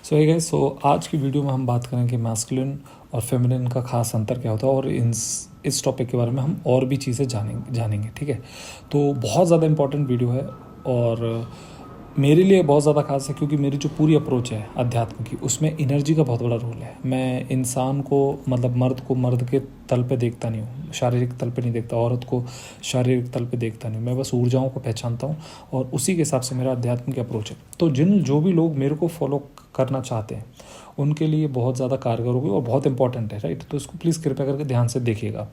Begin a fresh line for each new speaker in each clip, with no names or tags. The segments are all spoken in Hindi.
सो हे गाइस, सो आज की वीडियो में हम बात करेंगे मैस्कुलिन और फेमिनिन का खास अंतर क्या होता है और इस टॉपिक के बारे में हम और भी चीज़ें जानेंगे। ठीक है, तो बहुत ज़्यादा इंपॉर्टेंट वीडियो है और मेरे लिए बहुत ज़्यादा खास है क्योंकि मेरी जो पूरी अप्रोच है अध्यात्म की उसमें एनर्जी का बहुत बड़ा रोल है। मैं इंसान को मतलब मर्द को मर्द के तल पे देखता नहीं हूँ, शारीरिक तल पे नहीं देखता, औरत को शारीरिक तल पे देखता नहीं, मैं बस ऊर्जाओं को पहचानता हूँ और उसी के हिसाब से मेरा अध्यात्म की अप्रोच है। तो जो भी लोग मेरे को फॉलो करना चाहते हैं उनके लिए बहुत ज़्यादा कारगर होगी और बहुत इंपॉर्टेंट है, राइट। तो इसको प्लीज़ कृपया करके ध्यान से देखिएगा आप।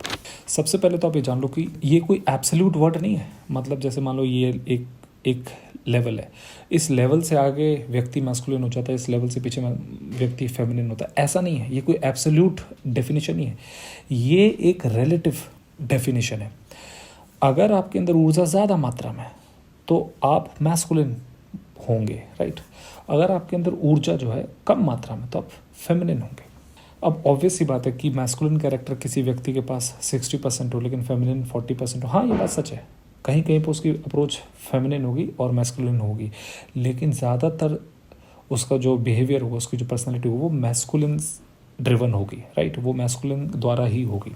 सबसे पहले तो आप ये जान लो कि ये कोई एब्सोल्यूट वर्ड नहीं है। मतलब जैसे मान लो ये एक लेवल है, इस लेवल से आगे व्यक्ति मैस्कुलिन हो जाता है, इस लेवल से पीछे व्यक्ति फेमिनिन होता है, ऐसा नहीं है। ये कोई एब्सोल्यूट डेफिनेशन नहीं है, ये एक रिलेटिव डेफिनेशन है। अगर आपके अंदर ऊर्जा ज़्यादा मात्रा में है तो आप मैस्कुलिन होंगे, राइट। अगर आपके अंदर ऊर्जा जो है कम मात्रा में तो आप फेमिनिन होंगे। अब ऑब्वियस सी बात है कि मैस्कुलिन कैरेक्टर किसी व्यक्ति के पास 60% हो लेकिन फेमिनिन 40% हो। हाँ, ये बात सच है, कहीं कहीं पर उसकी अप्रोच फेमिनिन होगी और मैस्कुलिन होगी, लेकिन ज़्यादातर उसका जो बिहेवियर होगा, उसकी जो पर्सनालिटी होगी वो मैस्कुलिन ड्रिवन होगी, राइट। वो मैस्कुलिन द्वारा ही होगी।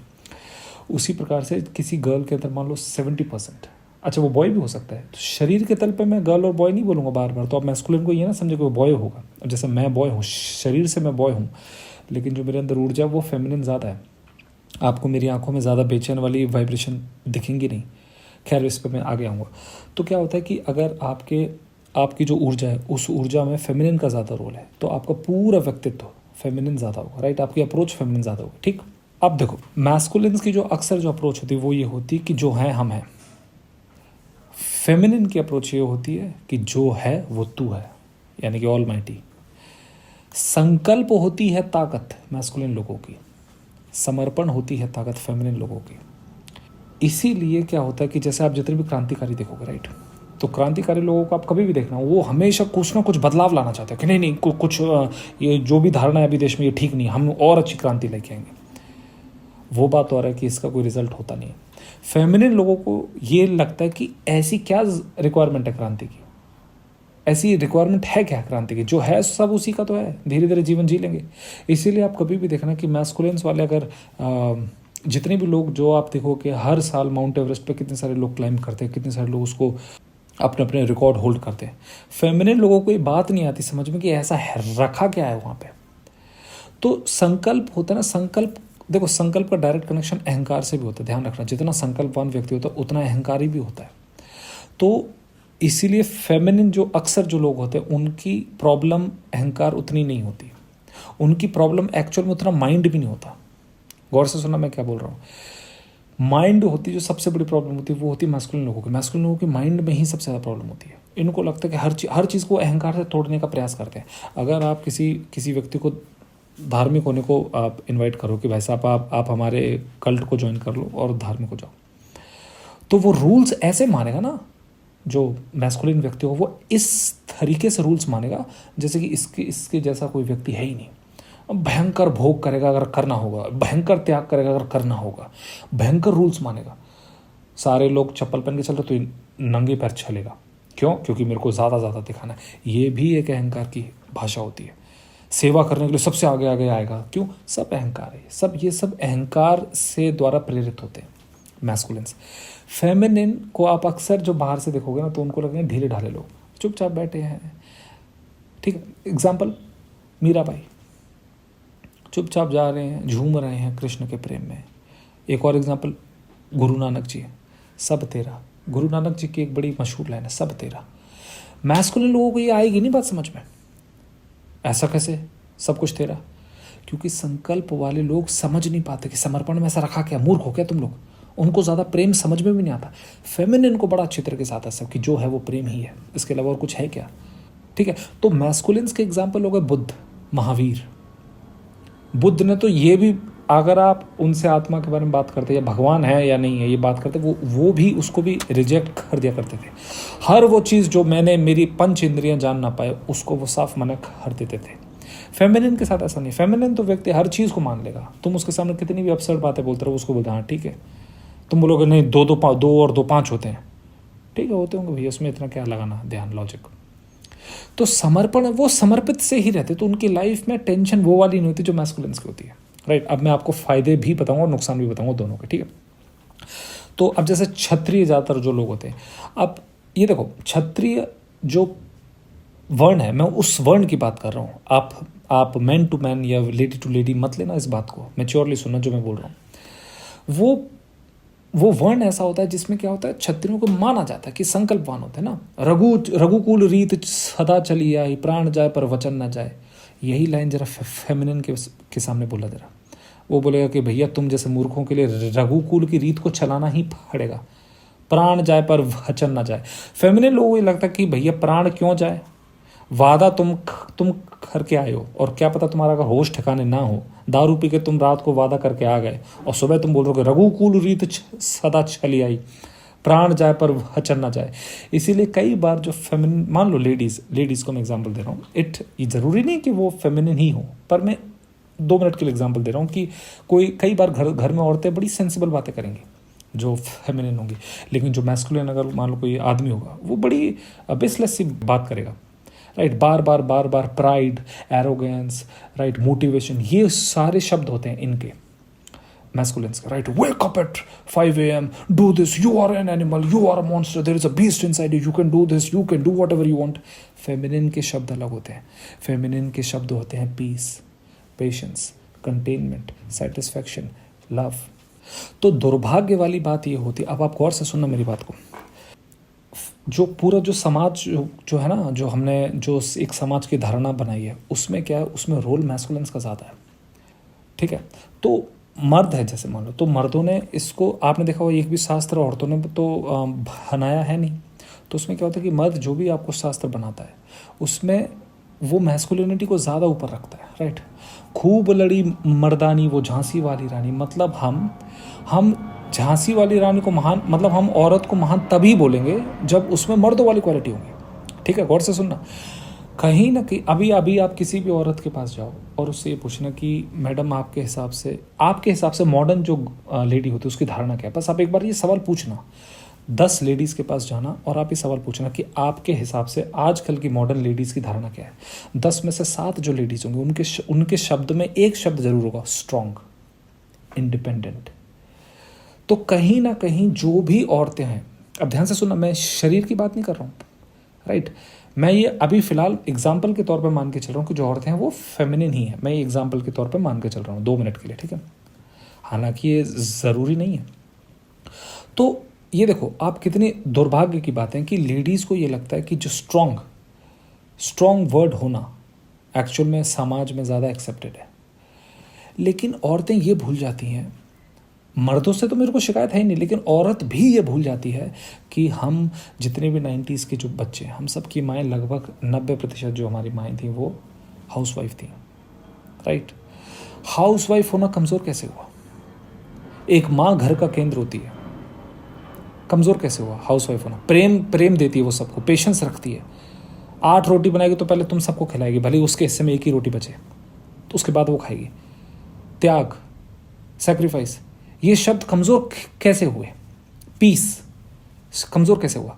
उसी प्रकार से किसी गर्ल के अंदर मान लो 70%, अच्छा वो बॉय भी हो सकता है, तो शरीर के तल पे मैं गर्ल और बॉय नहीं बोलूँगा बार बार, तो आप मैस्कुलिन को ये ना समझे कि वो बॉय होगा। अब जैसे मैं बॉय हूँ, शरीर से मैं बॉय हूँ, लेकिन जो मेरे अंदर ऊर्जा है वो फेमिनिन ज़्यादा है। आपको मेरी आंखों में ज़्यादा बेचैन वाली वाइब्रेशन दिखेंगी नहीं। खैर, इस पर मैं आगे आऊँगा। तो क्या होता है कि अगर आपकी जो ऊर्जा है उस ऊर्जा में फेमिनिन का ज़्यादा रोल है तो आपका पूरा व्यक्तित्व फेमिनिन ज़्यादा होगा, राइट। आपकी अप्रोच फेमिनिन ज़्यादा होगी, ठीक। अब देखो, मैस्कुलिन्स की जो अक्सर जो अप्रोच होती है वो ये होती है कि जो है हम हैं। फेमिनिन की अप्रोच ये होती है कि जो है वो तू है, यानी कि ऑलमाइटी। संकल्प होती है ताकत मैस्कुलिन लोगों की, समर्पण होती है ताकत फेमिनिन लोगों की। इसीलिए क्या होता है कि जैसे आप जितने भी क्रांतिकारी देखोगे, राइट, तो क्रांतिकारी लोगों को आप कभी भी देखना, वो हमेशा कुछ ना कुछ बदलाव लाना चाहते हैं कि नहीं कुछ ये जो भी धारणा है अभी देश में ये ठीक नहीं, हम और अच्छी क्रांति लेके आएंगे। वो बात और है कि इसका कोई रिजल्ट होता नहीं है। फेमिनिन लोगों को ये लगता है कि ऐसी क्या रिक्वायरमेंट है क्रांति की, ऐसी रिक्वायरमेंट है क्या क्रांति की, जो है सब उसी का तो है, धीरे धीरे जीवन जी लेंगे। इसीलिए आप कभी भी देखना कि मैस्कुलिन्स वाले अगर जितने भी लोग जो आप देखो कि हर साल माउंट एवरेस्ट पे कितने सारे लोग क्लाइंब करते हैं, कितने सारे लोग उसको अपने अपने रिकॉर्ड होल्ड करते हैं, फेमिनिन लोगों को ये बात नहीं आती समझ में कि ऐसा है, रखा क्या है वहाँ पे। तो संकल्प होता है ना, संकल्प देखो, संकल्प का डायरेक्ट कनेक्शन अहंकार से भी होता है, ध्यान रखना। जितना संकल्पवान व्यक्ति होता है उतना अहंकारी भी होता है। तो इसीलिए फेमिनिन जो अक्सर जो लोग होते हैं उनकी प्रॉब्लम अहंकार उतनी नहीं होती, उनकी प्रॉब्लम एक्चुअल में उतना माइंड भी नहीं होता। गौर से सुनना मैं क्या बोल रहा हूँ। माइंड होती जो सबसे बड़ी प्रॉब्लम होती है वो होती है मैस्कुलिन लोगों की। मैस्कुलिन लोगों की माइंड में ही सबसे ज़्यादा प्रॉब्लम होती है। इनको लगता है कि हर चीज़ को अहंकार से तोड़ने का प्रयास करते हैं। अगर आप किसी व्यक्ति को धार्मिक होने को आप इनवाइट करो कि भाई साहब आप हमारे कल्ट को ज्वाइन कर लो और धार्मिक हो जाओ, तो वो रूल्स ऐसे मानेगा ना, जो मैस्कुलिन व्यक्ति हो वो इस तरीके से रूल्स मानेगा जैसे कि इसके जैसा कोई व्यक्ति है ही नहीं। भयंकर भोग करेगा अगर करना होगा, भयंकर त्याग करेगा अगर करना होगा, भयंकर रूल्स मानेगा। सारे लोग चप्पल पहन के चल रहे तो नंगे पैर चलेगा, क्यों? क्योंकि मेरे को ज़्यादा दिखाना है। ये भी एक अहंकार की भाषा होती है। सेवा करने के लिए सबसे आगे आगे आएगा, क्यों? सब अहंकार है। ये सब अहंकार से द्वारा प्रेरित होते हैं मैस्कुलिन्स। फेमिनिन को आप अक्सर जो बाहर से देखोगे ना तो उनको लगेंगे ढीले ढाले लोग, चुपचाप बैठे हैं, ठीक है। एग्जाम्पल मीराबाई, चुपचाप जा रहे हैं, झूम रहे हैं कृष्ण के प्रेम में। एक और एग्जाम्पल गुरु नानक जी, सब तेरा। गुरु नानक जी की एक बड़ी मशहूर लाइन है, सब तेरा। मैस्कुलिन लोगों को ये आएगी नहीं बात समझ में, ऐसा कैसे सब कुछ तेरा? क्योंकि संकल्प वाले लोग समझ नहीं पाते कि समर्पण में ऐसा रखा क्या, मूर्ख हो क्या तुम लोग। उनको ज़्यादा प्रेम समझ में भी नहीं आता। फेमिनिन को बड़ा अच्छे तरीके से आता है सब कि जो है वो प्रेम ही है, इसके अलावा और कुछ है क्या, ठीक है। तो मैस्कुलिन्स के एग्जाम्पल हो गए बुद्ध, महावीर। बुद्ध ने तो ये भी, अगर आप उनसे आत्मा के बारे में बात करते या भगवान है या नहीं है ये बात करते, वो भी उसको भी रिजेक्ट कर दिया करते थे। हर वो चीज़ जो मेरी पंच इंद्रियां जान ना पाए उसको वो साफ मना कर देते थे। फेमिनिन के साथ ऐसा नहीं। फेमिनिन तो व्यक्ति हर चीज़ को मान लेगा। तुम उसके सामने कितनी भी अपसर्ड बातें बोलते रहो उसको बोलते हाँ ठीक है। तुम बोलोगे नहीं, दो और दो 5 होते हैं, ठीक है होते होंगे भैया, उसमें इतना क्या लगाना ध्यान, लॉजिक। तो समर्पण, वो समर्पित से ही रहते, तो उनकी लाइफ में टेंशन वो वाली नहीं होती जो मैस्कुलिन्स की होती है, राइट। अब मैं आपको फायदे भी बताऊंगा और नुकसान भी बताऊंगा दोनों के, ठीक है। तो अब जैसे क्षत्रिय ज़्यादातर जो लोग होते हैं, अब ये देखो, क्षत्रिय जो वर्ण है, मैं उस वर्ण की बात कर रहा हूँ। आप मैन टू मैन या लेडी टू लेडी मत लेना इस बात को, मैच्योरली सुनना जो मैं बोल रहा हूँ। वो वर्ण ऐसा होता है जिसमें क्या होता है, क्षत्रियों को माना जाता है कि संकल्पवान होते हैं ना। रघुकुल रीत सदा चली आई, प्राण जाए पर वचन न जाए। यही लाइन जरा फेमिनिन के सामने बोला जरा। वो बोलेगा कि भैया तुम जैसे मूर्खों के लिए रघुकुल की रीत को चलाना ही पड़ेगा, प्राण जाए पर वचन ना जाए। फेमिनिन लोगों को ये लगता है कि भैया प्राण क्यों जाए, वादा तुम करके आए हो, और क्या पता तुम्हारा अगर होश ठिकाने ना हो, दारू पी के तुम रात को वादा करके आ गए और सुबह तुम बोल रहे हो कि रघुकुल रीत सदा चली आई, प्राण जाए पर वचन ना जाए। इसीलिए कई बार जो फेमिनिन, मान लो लेडीज़ को मैं एग्जांपल दे रहा हूँ, ये ज़रूरी नहीं कि वो फेमिनिन ही हो, पर मैं 2 मिनट के लिए एग्जांपल दे रहा हूँ कि कई बार घर में औरतें बड़ी सेंसिबल बातें करेंगी जो फेमिनिन होंगी, लेकिन जो मैस्कुलिन अगर मान लो कोई आदमी होगा, वो बड़ी बेसलेस सी बात करेगा, राइट। बार बार प्राइड, एरोगेंस, राइट, मोटिवेशन, ये सारे शब्द होते हैं इनके मैस्कुलिन्स का, right. Wake up at 5 AM, do this, you are an animal, you are a monster, there is a beast inside you, you can do this, you can do whatever you want. Feminine के शब्द अलग होते हैं। फेमिनिन के शब्द होते हैं peace, patience, contentment, satisfaction, love. तो दुर्भाग्य वाली बात ये होती है, अब आप गौर से सुनना मेरी बात को, जो पूरा जो समाज जो है ना, जो हमने जो एक समाज की धारणा बनाई है, उसमें क्या है, उसमें रोल मैस्कुलिन्स का ज़्यादा है, ठीक है। तो मर्द है जैसे मान लो, तो मर्दों ने इसको, आपने देखा होगा एक भी शास्त्र औरतों ने तो बनाया है नहीं। तो उसमें क्या होता है कि मर्द जो भी आपको शास्त्र बनाता है उसमें वो मैस्कुलिनिटी को ज़्यादा ऊपर रखता है, राइट। खूब लड़ी मर्दानी वो झांसी वाली रानी, मतलब हम झांसी वाली रानी को महान, मतलब हम औरत को महान तभी बोलेंगे जब उसमें मर्दों वाली क्वालिटी होंगी, ठीक है। गौर से सुनना, कहीं ना कहीं अभी आप किसी भी औरत के पास जाओ और उससे ये पूछना कि मैडम आपके हिसाब से मॉडर्न जो लेडी होती है उसकी धारणा क्या है। बस आप एक बार ये सवाल पूछना, 10 लेडीज़ के पास जाना और आप ये सवाल पूछना कि आपके हिसाब से आजकल की मॉडर्न लेडीज़ की धारणा क्या है। 10 में से 7 जो लेडीज़ होंगी उनके शब्द में एक शब्द जरूर होगा, स्ट्रॉन्ग, इंडिपेंडेंट। तो कहीं ना कहीं जो भी औरतें हैं, अब ध्यान से सुनना, मैं शरीर की बात नहीं कर रहा हूँ, राइट। मैं ये अभी फिलहाल एग्जाम्पल के तौर पे मान के चल रहा हूँ कि जो औरतें हैं वो फेमिनिन ही है। मैं ये एग्जाम्पल के तौर पे मान के चल रहा हूँ 2 मिनट के लिए, ठीक है। हालांकि ये ज़रूरी नहीं है। तो ये देखो आप कितनी दुर्भाग्य की बात है कि लेडीज़ को ये लगता है कि जो स्ट्रॉन्ग वर्ड होना एक्चुअल में समाज में ज़्यादा एक्सेप्टेड है। लेकिन औरतें ये भूल जाती हैं, मर्दों से तो मेरे को शिकायत है ही नहीं, लेकिन औरत भी ये भूल जाती है कि हम जितने भी 90s के जो बच्चे, हम सब की माएँ लगभग 90% जो हमारी माएँ थी वो हाउसवाइफ थी, राइट। हाउसवाइफ होना कमज़ोर कैसे हुआ? एक माँ घर का केंद्र होती है, कमज़ोर कैसे हुआ हाउसवाइफ होना? प्रेम देती है वो सबको, पेशेंस रखती है। 8 रोटी बनाएगी तो पहले तुम सबको खिलाएगी, भले उसके हिस्से में 1 ही रोटी बचे तो उसके बाद वो खाएगी। त्याग, सेक्रीफाइस, ये शब्द कमज़ोर कैसे हुए? पीस कमज़ोर कैसे हुआ?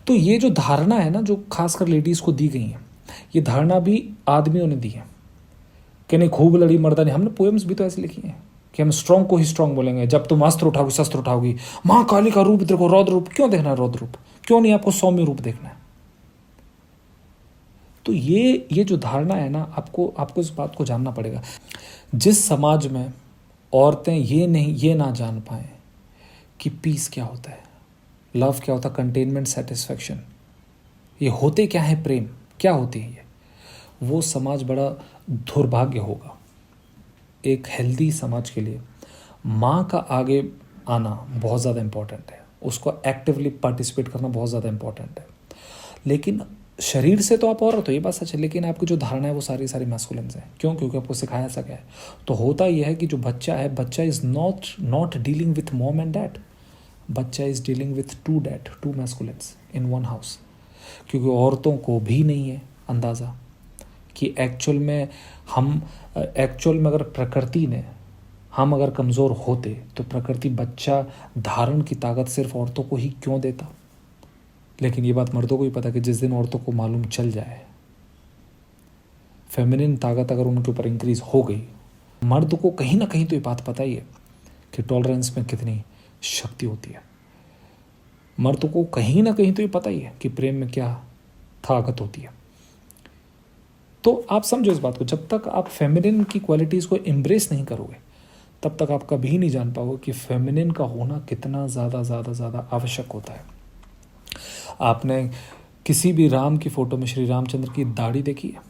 तो ये जो धारणा है ना, जो खासकर लेडीज़ को दी गई है, ये धारणा भी आदमियों ने दी है कि नहीं, खूब लड़ी मर्दानी। हमने पोएम्स भी तो ऐसे लिखी हैं कि हम स्ट्रॉन्ग को ही स्ट्रॉन्ग बोलेंगे, जब तुम अस्त्र उठाओगी शस्त्र उठाओगी, माँ काली का रूप देखो, रौद्र रूप। क्यों देखना है रौद्र रूप? क्यों नहीं आपको सौम्य रूप देखना है? तो ये जो धारणा है ना, आपको इस बात को जानना पड़ेगा। जिस समाज में औरतें ये ना जान पाएं कि पीस क्या होता है, लव क्या होता है, कंटेनमेंट, सेटिस्फैक्शन, ये होते क्या है, प्रेम क्या होती है, ये वो समाज बड़ा दुर्भाग्य होगा। एक हेल्दी समाज के लिए माँ का आगे आना बहुत ज़्यादा इम्पॉर्टेंट है, उसको एक्टिवली पार्टिसिपेट करना बहुत ज़्यादा इम्पॉर्टेंट है। लेकिन शरीर से तो आप औरत हो, ये बात सच है, लेकिन आपकी जो धारणा है वो सारी मैस्कुलिन्स है। क्यों? क्योंकि आपको सिखाया ऐसा गया है। तो होता यह है कि जो बच्चा is not dealing with mom and dad, बच्चा is dealing with 2 dad, 2 masculines in 1 house. क्योंकि औरतों को भी नहीं है अंदाज़ा कि एक्चुअल में अगर प्रकृति ने, हम अगर कमज़ोर होते तो प्रकृति बच्चा धारण की ताकत सिर्फ औरतों को ही क्यों देता। लेकिन ये बात मर्दों को भी पता कि जिस दिन औरतों को मालूम चल जाए फेमिनिन ताकत अगर उनके ऊपर इंक्रीज हो गई, मर्द को कहीं ना कहीं तो ये बात पता ही है कि टॉलरेंस में कितनी शक्ति होती है। मर्द को कहीं ना कहीं तो ये पता ही है कि प्रेम में क्या ताकत होती है। तो आप समझो इस बात को, जब तक आप फेमिनिन की क्वालिटीज़ को एम्ब्रेस नहीं करोगे तब तक आप कभी नहीं जान पाओगे कि फेमिनिन का होना कितना ज़्यादा आवश्यक होता है। आपने किसी भी राम की फ़ोटो में श्री रामचंद्र की दाढ़ी देखी है?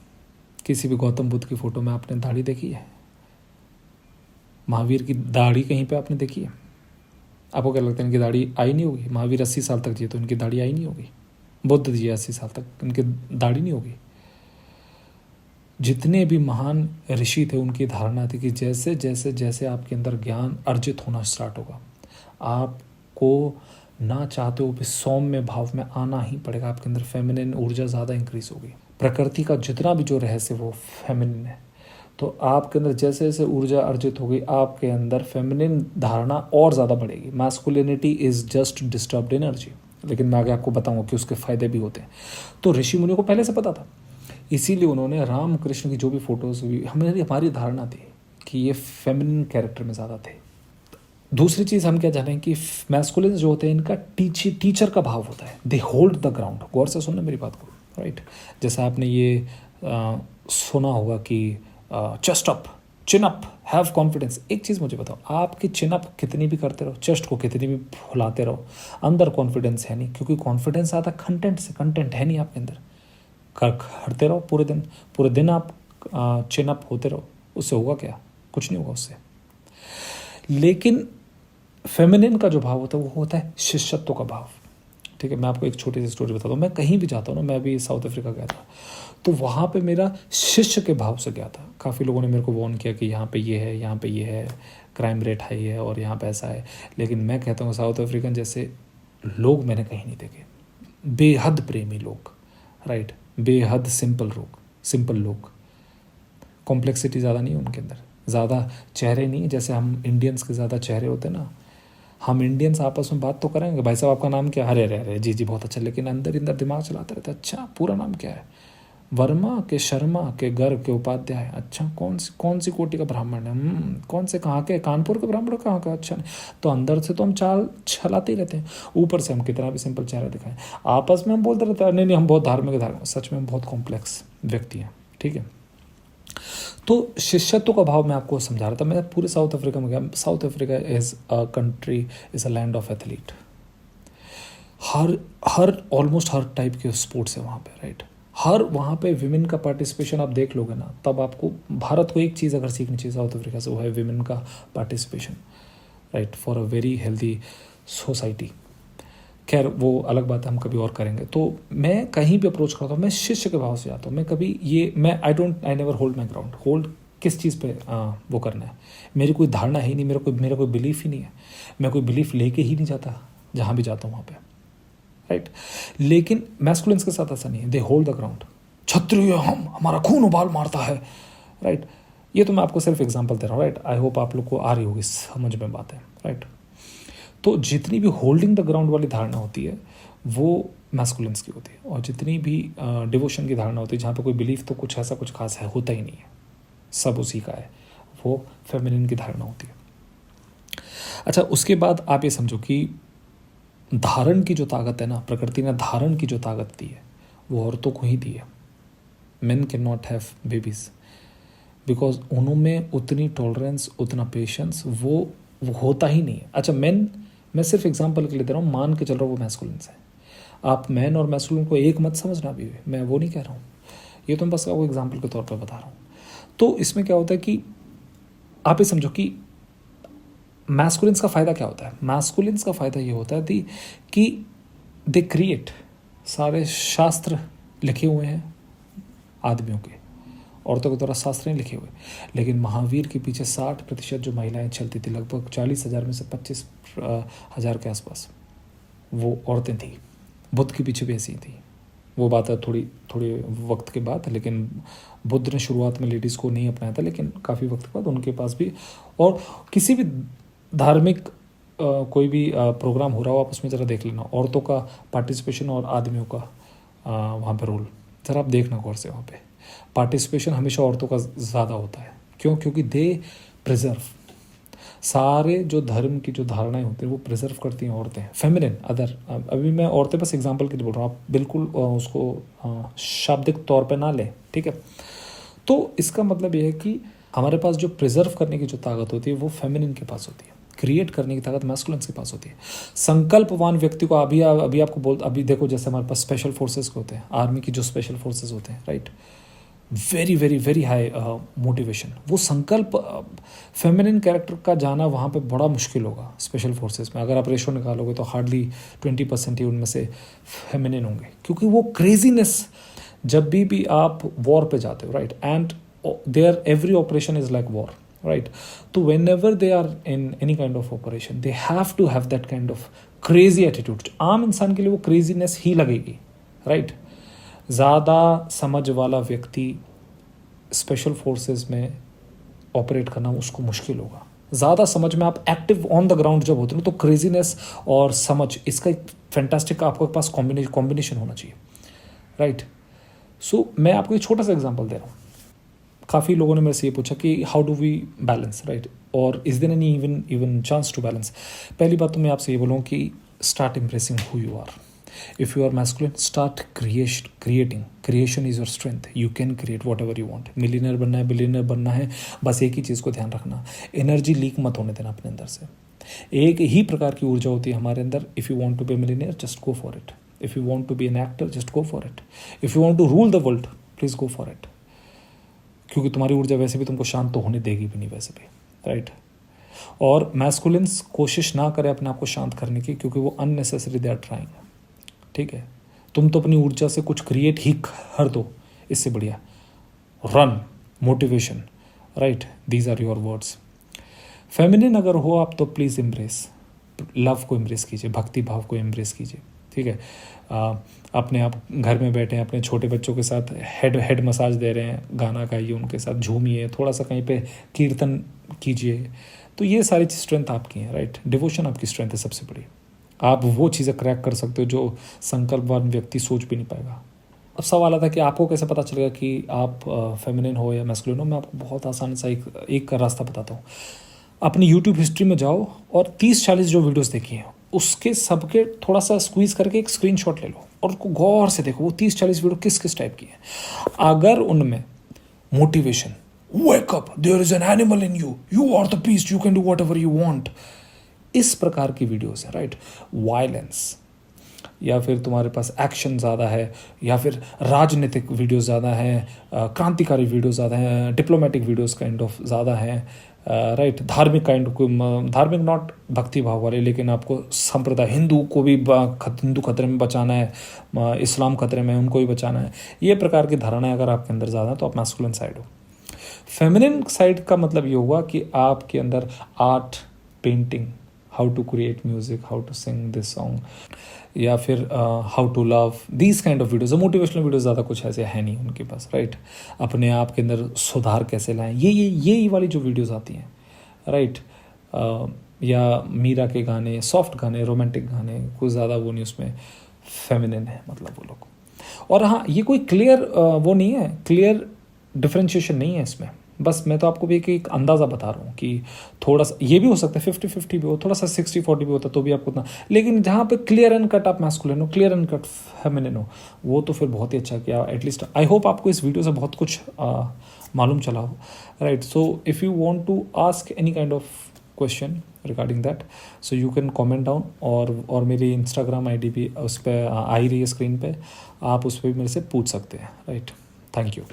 किसी भी गौतम बुद्ध की फ़ोटो में आपने दाढ़ी देखी है? महावीर की दाढ़ी कहीं पे आपने देखी है? आपको क्या लगता है इनकी दाढ़ी आई नहीं होगी? महावीर 80 साल तक जिए तो इनकी दाढ़ी आई नहीं होगी। बुद्ध जी 80 साल तक, इनकी दाढ़ी नहीं होगी। जितने भी महान ऋषि थे उनकी धारणा थी कि जैसे जैसे जैसे आपके अंदर ज्ञान अर्जित होना स्टार्ट होगा, आपको ना चाहते हो भी सौम्य भाव में आना ही पड़ेगा। आपके अंदर फेमिनिन ऊर्जा ज़्यादा इंक्रीज होगी। प्रकृति का जितना भी जो रहस्य वो फेमिनिन है। तो आपके अंदर जैसे जैसे ऊर्जा अर्जित होगी आपके अंदर फेमिनिन धारणा और ज़्यादा बढ़ेगी। Masculinity is just disturbed energy, लेकिन मैं आगे आपको बताऊंगा कि उसके फायदे भी होते हैं। तो ऋषि मुनियों को पहले से पता था, इसीलिए उन्होंने राम कृष्ण की जो भी फोटोज हुई हमारी धारणा थी कि ये फेमिनिन कैरेक्टर में ज़्यादा थे। दूसरी चीज़ हम क्या जानें कि मैस्कुलिन जो होते हैं इनका टीचर का भाव होता है। They hold the ground. गौर से सुनना मेरी बात को, राइट। जैसे आपने ये सुना होगा कि chest up, chin up, have confidence. एक चीज़ मुझे बताओ, आपकी चिन अप कितनी भी करते रहो, चेस्ट को कितनी भी फुलाते रहो, अंदर कॉन्फिडेंस है नहीं, क्योंकि कॉन्फिडेंस आता कंटेंट से। कंटेंट है नहीं आपके अंदर। करते रहो पूरे दिन आप चिन अप होते रहो, उससे होगा क्या? कुछ नहीं होगा उससे। लेकिन फेमिनिन का जो भाव होता है वो होता है शिष्यत्व का भाव। ठीक है, मैं आपको एक छोटी सी स्टोरी बताता हूँ। मैं कहीं भी जाता हूँ ना, मैं भी साउथ अफ्रीका गया था, तो वहाँ पे मेरा शिष्य के भाव से गया था। काफ़ी लोगों ने मेरे को वार्न किया कि यहाँ पे ये है, यहाँ पे ये है, क्राइम रेट हाई है और यहाँ पे ऐसा है। लेकिन मैं कहता हूँ साउथ अफ्रीकन जैसे लोग मैंने कहीं नहीं देखे। बेहद प्रेमी लोग, राइट, बेहद सिंपल लोग। कॉम्प्लेक्सिटी ज़्यादा नहीं है उनके अंदर, ज़्यादा चेहरे नहीं, जैसे हम इंडियंस के ज़्यादा चेहरे होते हैं ना। हम इंडियंस आपस में बात तो करेंगे, भाई साहब आपका नाम क्या है? अरे अरे जी बहुत अच्छा, लेकिन अंदर दिमाग चलाते रहते, अच्छा पूरा नाम क्या है? वर्मा के शर्मा के गर्ग के उपाध्याय। अच्छा कौन सी कोटि का ब्राह्मण है? कौन से कहाँ के? कानपुर के ब्राह्मण कहाँ का? अच्छा नहीं। तो अंदर से तो हम चाल चलाते ही रहते हैं, ऊपर से हम कितना भी सिंपल चेहरा दिखाएं, आपस में हम बोलते रहते हैं नहीं हम बहुत धार्मिक। सच में हम बहुत कॉम्प्लेक्स व्यक्ति हैं। ठीक है, तो शिष्यत्व का भाव मैं आपको समझा रहा था। मैं पूरे साउथ अफ्रीका में गया। South Africa is a country, is a land of athlete. Her almost her type के स्पोर्ट्स है वहाँ पे, राइट। हर वहाँ पे विमेन का पार्टिसिपेशन आप देख लोगे ना, तब आपको भारत को एक चीज़ अगर सीखनी चाहिए साउथ अफ्रीका से, वो है विमेन का participation, right, for a very healthy society. खैर वो अलग बात है, हम कभी और करेंगे। तो मैं कहीं भी अप्रोच करता हूँ, मैं शिष्य के भाव से जाता हूँ। मैं कभी I never hold my ground. Hold किस चीज़ पे वो करना है? मेरी कोई धारणा ही नहीं, मेरा कोई बिलीफ ही नहीं है। मैं कोई बिलीफ लेके ही नहीं जाता जहाँ भी जाता हूँ वहाँ पे, राइट। लेकिन मैस्कुलिन्स के साथ ऐसा नहीं है। They hold the ground. क्षत्रिय हम, हमारा खून उबाल मारता है, राइट। ये तो मैं आपको सिर्फ एग्जाम्पल दे रहा हूँ, राइट। आई होप आप लोग को आ रही होगी समझ में बात है, राइट। तो जितनी भी होल्डिंग द ग्राउंड वाली धारणा होती है वो मैस्कुलिन्स की होती है, और जितनी भी डिवोशन की धारणा होती है जहाँ पे कोई बिलीफ तो कुछ ऐसा कुछ खास है होता ही नहीं है, सब उसी का है, वो फेमिनिन की धारणा होती है। अच्छा, उसके बाद आप ये समझो कि धारण की जो ताकत है ना, प्रकृति ने धारण की जो ताकत दी है वो औरतों को ही दी है। Main can not have babies because उनमें उतनी टॉलरेंस, उतना पेशेंस वो होता ही नहीं है। अच्छा, मैं सिर्फ एग्जांपल के लिए दे रहा हूँ, मान के चल रहा हूँ वो मैस्कुलिन्स है। आप मैन और मैस्कुलिन को एक मत समझना भी, मैं वो नहीं कह रहा हूँ, ये तो मैं बस आपको एग्जांपल के तौर पर बता रहा हूँ। तो इसमें क्या होता है कि आप ये समझो कि मैस्कुलिन्स का फ़ायदा क्या होता है। मैस्कुलिन्स का फ़ायदा ये होता है कि दे क्रिएट, सारे शास्त्र लिखे हुए हैं आदमियों के, औरतों के द्वारा शास्त्र नहीं लिखे हुए। लेकिन महावीर के पीछे 60% जो महिलाएं चलती थी, लगभग 40,000 में से 25,000 के आसपास वो औरतें थी। बुद्ध के पीछे भी ऐसी थी। वो बात है थोड़ी वक्त के बाद, लेकिन बुद्ध ने शुरुआत में लेडीज़ को नहीं अपनाया था, लेकिन काफ़ी वक्त के बाद उनके पास भी। और किसी भी धार्मिक कोई भी प्रोग्राम हो रहा हो, आप उसमें ज़रा देख लेना औरतों का पार्टिसिपेशन और आदमियों का वहाँ पे रोल, ज़रा आप देखना गौर से वहाँ पे। पार्टिसिपेशन हमेशा औरतों का ज़्यादा होता है। क्यों? क्योंकि दे प्रिजर्व, सारे जो धर्म की जो धारणाएं होती हैं वो प्रिजर्व करती हैं औरतें, फेमिनिन अदर। अभी मैं औरतें बस एग्जांपल के लिए बोल रहा हूँ, आप बिल्कुल उसको शाब्दिक तौर पे ना लें, ठीक है। तो इसका मतलब ये है कि हमारे पास जो प्रिजर्व करने की जो ताकत होती है वो फेमिनिन के पास होती है, क्रिएट करने की ताकत मैस्कुलिन के पास होती है। संकल्पवान व्यक्ति को अभी आपको अभी देखो, जैसे हमारे पास स्पेशल फोर्सेस के होते हैं, आर्मी की जो स्पेशल फोर्सेस होते हैं, right, very very very high motivation, वो संकल्प फेमिनिन कैरेक्टर का जाना वहाँ पे बड़ा मुश्किल होगा स्पेशल फोर्सेस में। अगर आप रेशो निकालोगे तो हार्डली 20% ही उनमें से फेमिनिन होंगे, क्योंकि वो क्रेजीनेस, जब भी आप वॉर पे जाते हो, right, and there every operation is like war, right, तो whenever they are in any kind of operation they have to have that kind of crazy attitude. आम इंसान के लिए वो क्रेजीनेस ही लगेगी, राइट। ज़्यादा समझ वाला व्यक्ति स्पेशल फोर्सेस में ऑपरेट करना उसको मुश्किल होगा। ज़्यादा समझ में आप एक्टिव ऑन द ग्राउंड जब होते हो तो क्रेजीनेस और समझ, इसका एक फैंटास्टिक आपके पास कॉम्बिनेशन होना चाहिए, राइट। सो मैं आपको एक छोटा सा एग्जांपल दे रहा हूँ। काफ़ी लोगों ने मेरे से ये पूछा कि how do we balance, right, और is there any even chance to balance. पहली बात तो मैं आपसे ये बोलूँ कि start impressing who you are. If you are masculine, start creating. Creation is your strength. You can create whatever you want. Millionaire बनना है, बिलियनर बनना है, बस एक ही चीज़ को ध्यान रखना, एनर्जी लीक मत होने देना अपने अंदर से। एक ही प्रकार की ऊर्जा होती है हमारे अंदर। If you want to be a millionaire, just go for it. If you want to be an actor, just go for it. If you want to rule the world, please go for it. क्योंकि तुम्हारी ऊर्जा वैसे भी तुमको शांत तो होने देगी भी नहीं वैसे भी, राइट। और मैस्कुलिन्स कोशिश ना करें अपने आप को शांत करने की, क्योंकि वो अननेसेसरी दे आर ट्राइंग, ठीक है। तुम तो अपनी ऊर्जा से कुछ क्रिएट ही कर दो, इससे बढ़िया run, motivation, right, these are your words. Feminine अगर हो आप तो प्लीज़ एम्ब्रेस, लव को एम्ब्रेस कीजिए, भक्ति भाव को एम्ब्रेस कीजिए, ठीक है। अपने आप घर में बैठे हैं, अपने छोटे बच्चों के साथ हेड मसाज दे रहे हैं, गाना गाइए, उनके साथ झूमिए, थोड़ा सा कहीं पे कीर्तन कीजिए, तो ये सारी स्ट्रेंथ आपकी है, राइट। डिवोशन आपकी स्ट्रेंथ है सबसे बड़ी। आप वो चीज़ें क्रैक कर सकते हो जो संकल्पवान व्यक्ति सोच भी नहीं पाएगा। अब सवाल आता है कि आपको कैसे पता चलेगा कि आप फेमिनिन हो या मैस्कुलिन हो। मैं आपको बहुत आसान सा एक रास्ता बताता हूँ। अपनी यूट्यूब हिस्ट्री में जाओ और 30-40 जो वीडियोस देखी हैं उसके सबके थोड़ा सा स्क्वीज करके एक स्क्रीनशॉट ले लो और उसको गौर से देखो वो 30-40 वीडियो किस किस टाइप की है। अगर उनमें motivation, wake up, there is an animal in you, you are the beast, you can do whatever you want, इस प्रकार की वीडियोस है, राइट, वायलेंस, या फिर तुम्हारे पास एक्शन ज़्यादा है, या फिर राजनीतिक वीडियोस ज़्यादा है, क्रांतिकारी वीडियोस ज़्यादा हैं, डिप्लोमेटिक वीडियोस काइंड ऑफ ज़्यादा हैं, राइट, धार्मिक धार्मिक नॉट भक्ति भाव वाले, लेकिन आपको संप्रदाय, हिंदू को भी हिंदू खतरे में बचाना है, इस्लाम खतरे में, उनको भी बचाना है, ये प्रकार की धारणाएं अगर आपके अंदर ज़्यादा है तो आप मैस्कुलिन साइड हो। फेमिनिन साइड का मतलब ये हुआ कि आपके अंदर art, painting, how to create music, how to sing this song, या फिर how to love, these kind of videos. Motivational videos ज़्यादा कुछ ऐसे है नहीं उनके पास, राइट। अपने आप के अंदर सुधार कैसे लाएं, ये वाली जो वीडियोज़ आती हैं, राइट, या मीरा के गाने, सॉफ्ट गाने, रोमांटिक गाने, कुछ ज़्यादा वो नहीं, उसमें फेमिनिन है मतलब वो लोग। और हाँ, ये कोई क्लियर वो नहीं है, क्लियर डिफ्रेंशिएशन नहीं है इसमें। बस मैं तो आपको भी एक अंदाज़ा बता रहा हूँ कि थोड़ा सा ये भी हो सकता है 50-50 भी हो, थोड़ा सा 60-40 भी होता तो भी आपको उतना, लेकिन जहाँ पे क्लियर एंड कट आप मैस्कुलिन हो, क्लियर एंड कट फेमिनिन हो, वो तो फिर बहुत ही अच्छा किया। एटलीस्ट आई होप आपको इस वीडियो से बहुत कुछ मालूम चला हो, right. So if you want to ask any kind of question regarding that, so you can comment down, और मेरी इंस्टाग्राम ID भी उस पर आ ही रही है स्क्रीन पे, आप उस पर भी मेरे से पूछ सकते हैं, राइट। Thank you.